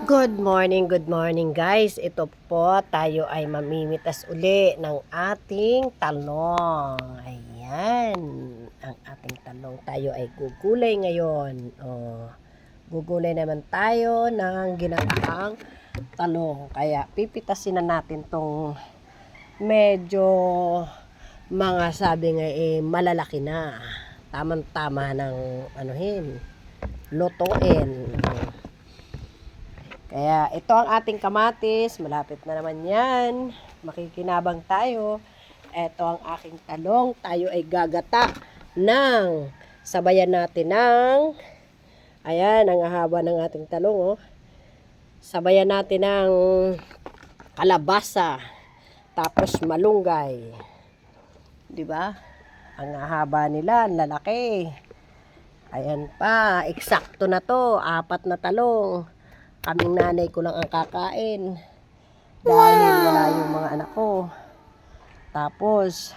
Good morning guys. Ito po, tayo ay mamimitas uli ng ating talong. Ayan, ang ating talong. Tayo ay gugulay ngayon. Gugulay naman tayo ng ginataang talong. Kaya pipitasin na natin tong medyo mga sabi nga malalaki na. Tamang-tama ng lutuin. Kaya ito ang ating kamatis, malapit na naman yan, makikinabang tayo. Ito ang aking talong, tayo ay gagata ng sabayan natin ng, ayan ang haba ng ating talong, sabayan natin ng kalabasa, tapos malunggay. Diba? Ang haba nila, ang lalaki. Ayan pa, eksakto na to, 4 na talong. Kaming nanay ko lang ang kakain dahil wala yung mga anak ko. Tapos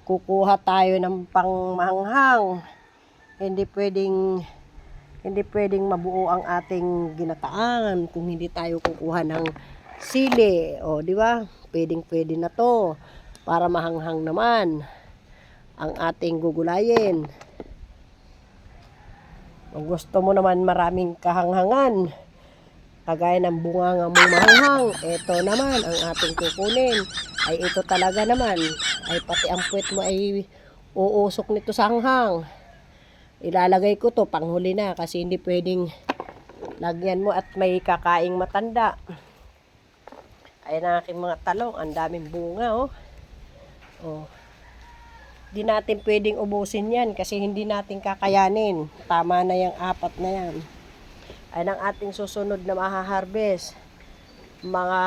kukuha tayo ng pangmanghang. Hindi pwedeng mabuo ang ating ginataan kung hindi tayo kukuha ng sili. O di ba? Pwede na to para mahanghang naman ang ating gugulayin. Kung gusto mo naman maraming kahanghangan, kagaya ng bunga mong mahanghang, ito naman ang ating kukunin. Ay ito talaga naman, ay pati ang puwet mo ay uusok nito sa hanghang. Ilalagay ko to panghuli na kasi hindi pwedeng lagyan mo at may kakaing matanda. Ay ang aking mga talong, ang daming bunga Di natin pwedeng ubusin yan kasi hindi natin kakayanin. Tama na yung 4 na yan. Ay ang ating susunod na maha-harvest. Mga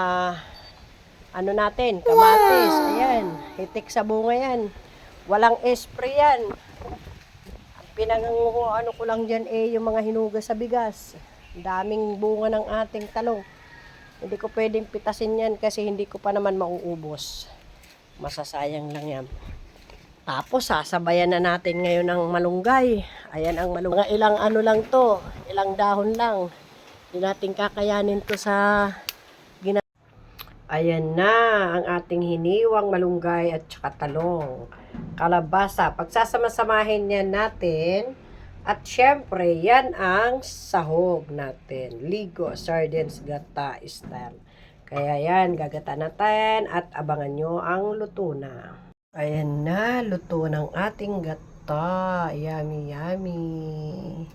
natin, kamatis. Ayan, hitik sa bunga yan. Walang spray yan. Pinang ko lang dyan yung mga hinugas sa bigas. Daming bunga ng ating talong. Hindi ko pwedeng pitasin yan kasi hindi ko pa naman mauubos. Masasayang lang yan. Tapos sasabayan na natin ngayon ng malunggay. Ayan ang malunggay. Mga ilang lang to, ilang dahon lang. Hindi natin kakayanin to sa Ayan na ang ating hiniwang malunggay at saka talong. Kalabasa. Pagsasama-samahin yan natin. At syempre, yan ang sahog natin. Ligo, sardines, gata, style. Kaya yan, gagata natin at abangan nyo ang luto na. Ayan na, luto ng ating gata. Yummy, yummy.